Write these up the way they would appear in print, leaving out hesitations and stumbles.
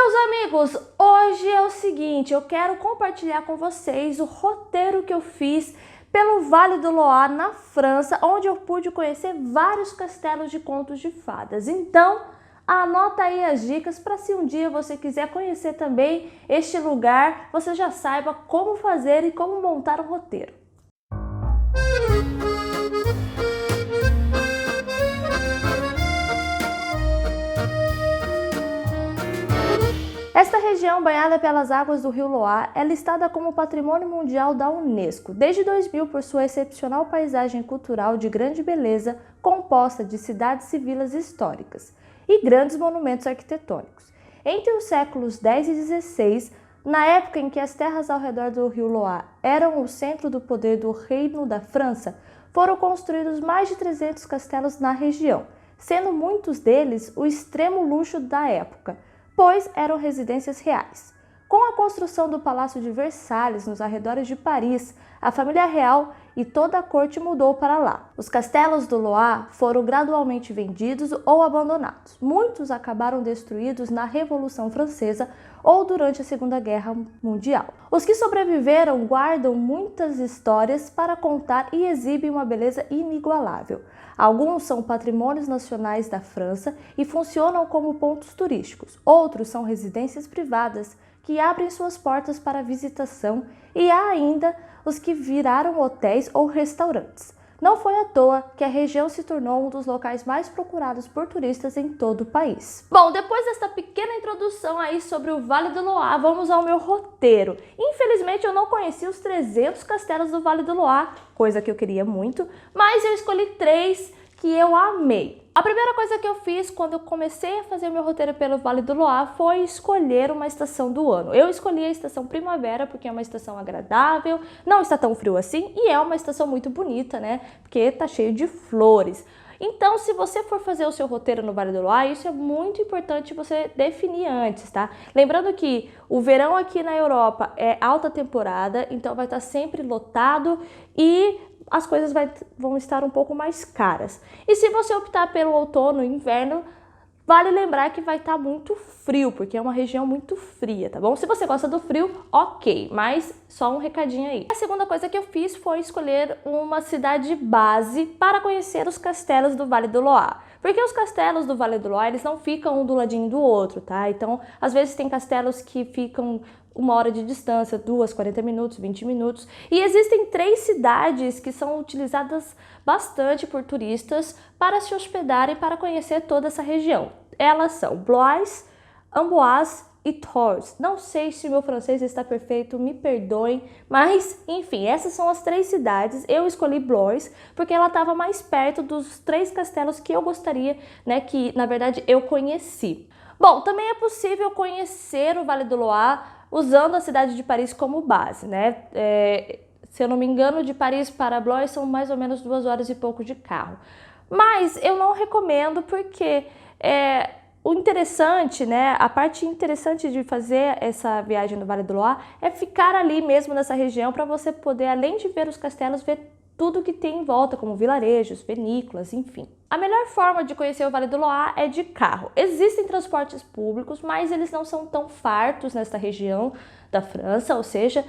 Meus amigos, hoje é o seguinte, eu quero compartilhar com vocês o roteiro que eu fiz pelo Vale do Loire, na França, onde eu pude conhecer vários castelos de contos de fadas. Então, anota aí as dicas para se um dia você quiser conhecer também este lugar, você já saiba como fazer e como montar um roteiro. Esta região, banhada pelas águas do rio Loire, é listada como Patrimônio Mundial da Unesco desde 2000 por sua excepcional paisagem cultural de grande beleza, composta de cidades e vilas históricas e grandes monumentos arquitetônicos. Entre os séculos X e XVI, na época em que as terras ao redor do rio Loire eram o centro do poder do Reino da França, foram construídos mais de 300 castelos na região, sendo muitos deles o extremo luxo da época, pois eram residências reais. Com a construção do Palácio de Versalhes nos arredores de Paris, a família real e toda a corte mudou para lá. Os castelos do Loire foram gradualmente vendidos ou abandonados. Muitos acabaram destruídos na Revolução Francesa ou durante a Segunda Guerra Mundial. Os que sobreviveram guardam muitas histórias para contar e exibem uma beleza inigualável. Alguns são patrimônios nacionais da França e funcionam como pontos turísticos. Outros são residências privadas que abrem suas portas para visitação, e há ainda os que viraram hotéis ou restaurantes. Não foi à toa que a região se tornou um dos locais mais procurados por turistas em todo o país. Bom, depois desta pequena introdução aí sobre o Vale do Loire, vamos ao meu roteiro. Infelizmente eu não conheci os 300 castelos do Vale do Loire, coisa que eu queria muito, mas eu escolhi 3 que eu amei. A primeira coisa que eu fiz quando eu comecei a fazer meu roteiro pelo Vale do Loire foi escolher uma estação do ano. Eu escolhi a estação primavera porque é uma estação agradável, não está tão frio assim e é uma estação muito bonita, né? Porque tá cheio de flores. Então, se você for fazer o seu roteiro no Vale do Loire, isso é muito importante você definir antes, tá? Lembrando que o verão aqui na Europa é alta temporada, então vai estar sempre lotado e as coisas vão estar um pouco mais caras. E se você optar pelo outono e inverno, vale lembrar que vai estar muito frio, porque é uma região muito fria, tá bom? Se você gosta do frio, ok, mas só um recadinho aí. A segunda coisa que eu fiz foi escolher uma cidade base para conhecer os castelos do Vale do Loire. Porque os castelos do Vale do Loire, eles não ficam um do ladinho do outro, tá? Então, às vezes tem castelos que ficam 1 hora de distância, 2, 40 minutos, 20 minutos. E existem 3 cidades que são utilizadas bastante por turistas para se hospedar e para conhecer toda essa região. Elas são Blois, Amboise e Tours. Não sei se o meu francês está perfeito, me perdoem, mas enfim, essas são as 3 cidades. Eu escolhi Blois porque ela estava mais perto dos 3 castelos que eu gostaria, né, que na verdade eu conheci. Bom, também é possível conhecer o Vale do Loire usando a cidade de Paris como base, né? Se eu não me engano, de Paris para Blois são mais ou menos 2 horas e pouco de carro. Mas eu não recomendo porque o interessante, né? A parte interessante de fazer essa viagem no Vale do Loire é ficar ali mesmo nessa região para você poder, além de ver os castelos, ver tudo que tem em volta, como vilarejos, vinícolas, enfim. A melhor forma de conhecer o Vale do Loire é de carro. Existem transportes públicos, mas eles não são tão fartos nesta região da França, ou seja,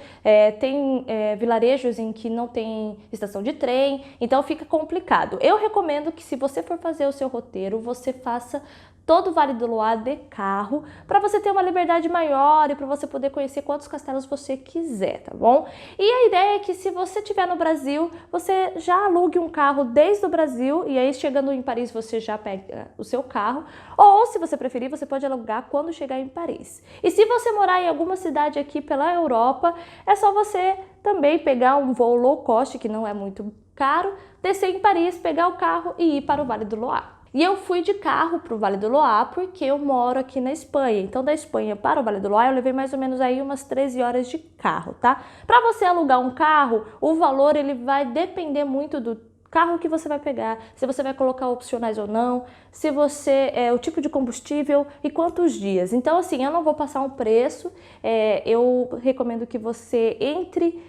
tem vilarejos em que não tem estação de trem, então fica complicado. Eu recomendo que, se você for fazer o seu roteiro, você faça todo o Vale do Loire de carro, para você ter uma liberdade maior e para você poder conhecer quantos castelos você quiser, tá bom? E a ideia é que, se você estiver no Brasil, você já alugue um carro desde o Brasil, e aí chegando em Paris você já pega o seu carro, ou, se você preferir, você pode alugar quando chegar em Paris. E se você morar em alguma cidade aqui pela Europa, é só você também pegar um voo low cost, que não é muito caro, descer em Paris, pegar o carro e ir para o Vale do Loire. E eu fui de carro para o Vale do Loire porque eu moro aqui na Espanha. Então, da Espanha para o Vale do Loire, eu levei mais ou menos aí umas 13 horas de carro, tá? Para você alugar um carro, o valor ele vai depender muito do carro que você vai pegar, se você vai colocar opcionais ou não, se você o tipo de combustível e quantos dias. Então, assim, eu não vou passar um preço, eu recomendo que você entre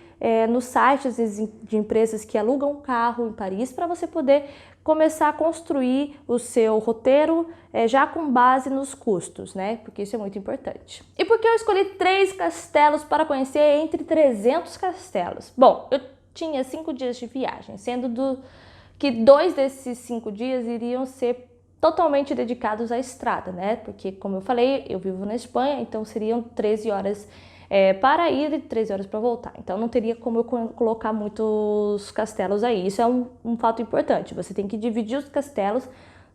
nos sites de empresas que alugam carro em Paris para você poder começar a construir o seu roteiro já com base nos custos, né? Porque isso é muito importante. E por que eu escolhi 3 castelos para conhecer entre 300 castelos? Bom, eu tinha 5 dias de viagem, sendo que 2 desses 5 dias iriam ser totalmente dedicados à estrada, né? Porque, como eu falei, eu vivo na Espanha, então seriam 13 horas para ir e 13 horas para voltar. Então não teria como eu colocar muitos castelos aí. Isso é um fato importante. Você tem que dividir os castelos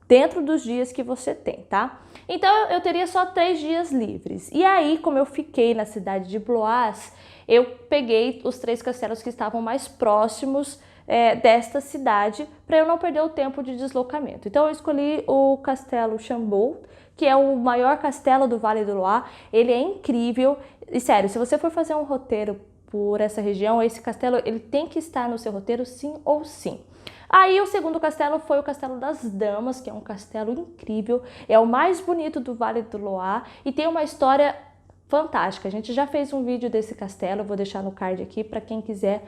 dentro dos dias que você tem, tá? Então eu teria só 3 dias livres. E aí, como eu fiquei na cidade de Blois, eu peguei os 3 castelos que estavam mais próximos desta cidade, para eu não perder o tempo de deslocamento. Então eu escolhi o Castelo Chambord, que é o maior castelo do Vale do Loire. Ele é incrível e sério, se você for fazer um roteiro por essa região, esse castelo ele tem que estar no seu roteiro sim ou sim. Aí o segundo castelo foi o Castelo das Damas, que é um castelo incrível, é o mais bonito do Vale do Loire e tem uma história fantástica. A gente já fez um vídeo desse castelo, eu vou deixar no card aqui para quem quiser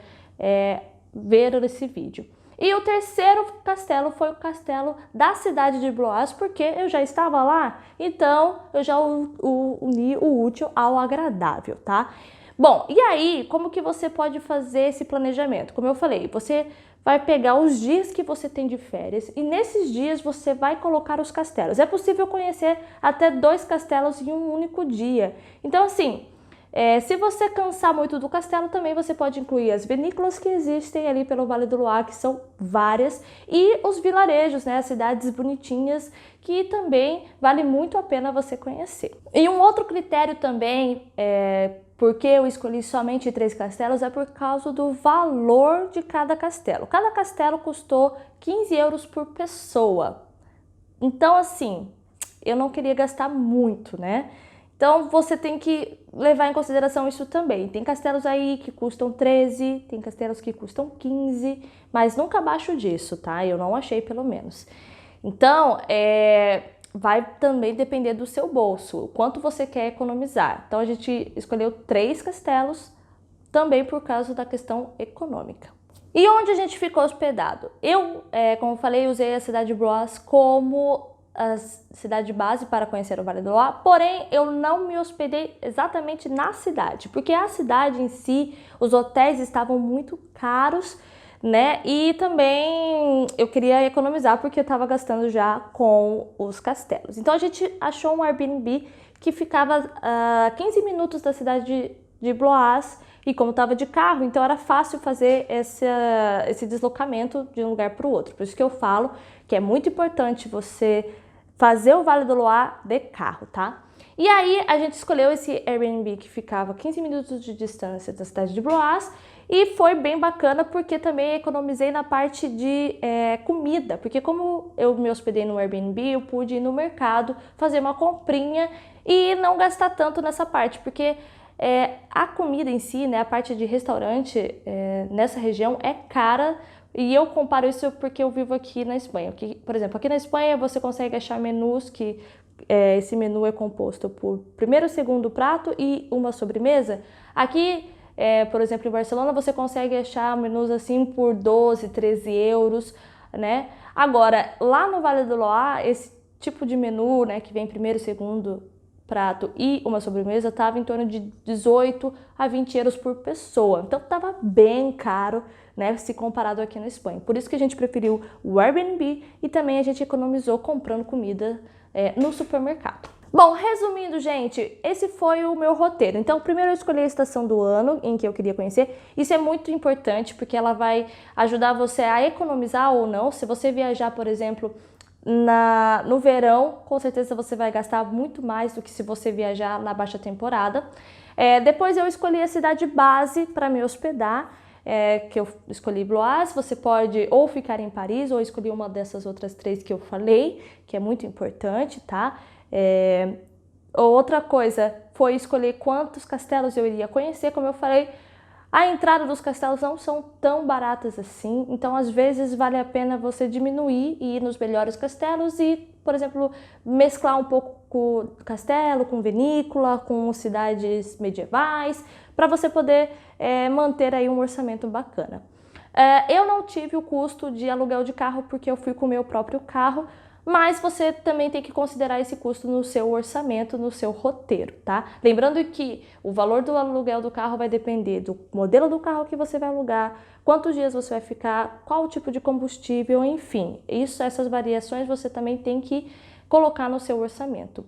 ver esse vídeo. E o terceiro castelo foi o castelo da cidade de Blois, porque eu já estava lá, então eu já uni o útil ao agradável, tá? Bom, e aí, como que você pode fazer esse planejamento? Como eu falei, você vai pegar os dias que você tem de férias e nesses dias você vai colocar os castelos. É possível conhecer até 2 castelos em um único dia. Então, assim, se você cansar muito do castelo, também você pode incluir as vinícolas que existem ali pelo Vale do Loire, que são várias, e os vilarejos, né, as cidades bonitinhas, que também vale muito a pena você conhecer. E um outro critério também, porque eu escolhi somente 3 castelos, é por causa do valor de cada castelo. Cada castelo custou 15 euros por pessoa. Então, assim, eu não queria gastar muito, né? Então você tem que levar em consideração isso também. Tem castelos aí que custam 13, tem castelos que custam 15, mas nunca abaixo disso, tá? Eu não achei, pelo menos. Então, vai também depender do seu bolso, o quanto você quer economizar. Então a gente escolheu 3 castelos, também por causa da questão econômica. E onde a gente ficou hospedado? Eu, como eu falei, usei a cidade de Blois como a cidade base para conhecer o Vale do Loire, porém eu não me hospedei exatamente na cidade, porque a cidade em si, os hotéis estavam muito caros, né? E também eu queria economizar porque eu estava gastando já com os castelos. Então a gente achou um Airbnb que ficava a 15 minutos da cidade de Blois, e como estava de carro, então era fácil fazer esse deslocamento de um lugar para o outro. Por isso que eu falo que é muito importante você fazer o Vale do Loire de carro, tá? E aí a gente escolheu esse Airbnb que ficava 15 minutos de distância da cidade de Blois e foi bem bacana porque também economizei na parte de comida, porque como eu me hospedei no Airbnb, eu pude ir no mercado, fazer uma comprinha e não gastar tanto nessa parte, porque a comida em si, né, a parte de restaurante nessa região é cara. E eu comparo isso porque eu vivo aqui na Espanha. Por exemplo, aqui na Espanha você consegue achar menus que esse menu é composto por primeiro, segundo prato e uma sobremesa. Aqui, por exemplo, em Barcelona você consegue achar menus assim por 12, 13 euros, né? Agora, lá no Vale do Loire, esse tipo de menu, né, que vem primeiro, segundo prato e uma sobremesa, estava em torno de 18 a 20 euros por pessoa. Então estava bem caro, né, se comparado aqui na Espanha. Por isso que a gente preferiu o Airbnb e também a gente economizou comprando comida no supermercado. Bom, resumindo, gente, esse foi o meu roteiro. Então, primeiro eu escolhi a estação do ano em que eu queria conhecer. Isso é muito importante porque ela vai ajudar você a economizar ou não. Se você viajar, por exemplo, no verão, com certeza você vai gastar muito mais do que se você viajar na baixa temporada. Depois eu escolhi a cidade base para me hospedar, que eu escolhi Blois. Você pode ou ficar em Paris ou escolher uma dessas outras 3 que eu falei, que é muito importante, tá? Outra coisa foi escolher quantos castelos eu iria conhecer. Como eu falei, a entrada dos castelos não são tão baratas assim, então às vezes vale a pena você diminuir e ir nos melhores castelos e, por exemplo, mesclar um pouco com castelo, com vinícola, com cidades medievais, para você poder manter aí um orçamento bacana. Eu não tive o custo de aluguel de carro porque eu fui com o meu próprio carro, mas você também tem que considerar esse custo no seu orçamento, no seu roteiro, tá? Lembrando que o valor do aluguel do carro vai depender do modelo do carro que você vai alugar, quantos dias você vai ficar, qual o tipo de combustível, enfim. Essas variações você também tem que colocar no seu orçamento.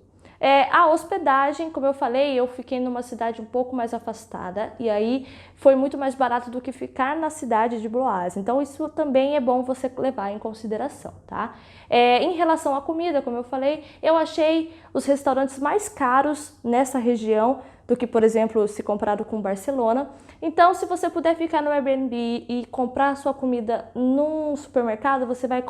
A hospedagem, como eu falei, eu fiquei numa cidade um pouco mais afastada e aí foi muito mais barato do que ficar na cidade de Blois. Então isso também é bom você levar em consideração, tá? Em relação à comida, como eu falei, eu achei os restaurantes mais caros nessa região do que, por exemplo, se comparado com Barcelona. Então, se você puder ficar no Airbnb e comprar a sua comida num supermercado, você vai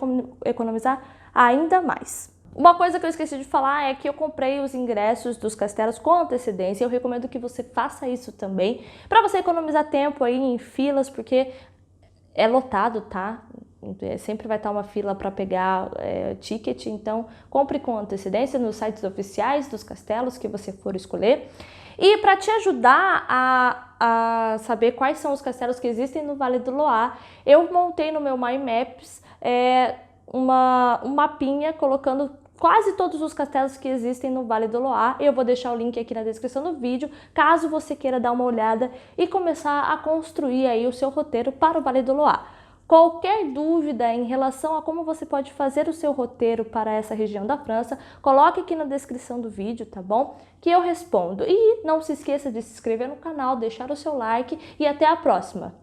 economizar ainda mais. Uma coisa que eu esqueci de falar é que eu comprei os ingressos dos castelos com antecedência. Eu recomendo que você faça isso também, para você economizar tempo aí em filas, porque é lotado, tá? Sempre vai estar uma fila para pegar ticket, então compre com antecedência nos sites oficiais dos castelos que você for escolher. E para te ajudar a saber quais são os castelos que existem no Vale do Loire, eu montei no meu My Maps um mapinha colocando quase todos os castelos que existem no Vale do Loire. Eu vou deixar o link aqui na descrição do vídeo, caso você queira dar uma olhada e começar a construir aí o seu roteiro para o Vale do Loire. Qualquer dúvida em relação a como você pode fazer o seu roteiro para essa região da França, coloque aqui na descrição do vídeo, tá bom? Que eu respondo. E não se esqueça de se inscrever no canal, deixar o seu like e até a próxima!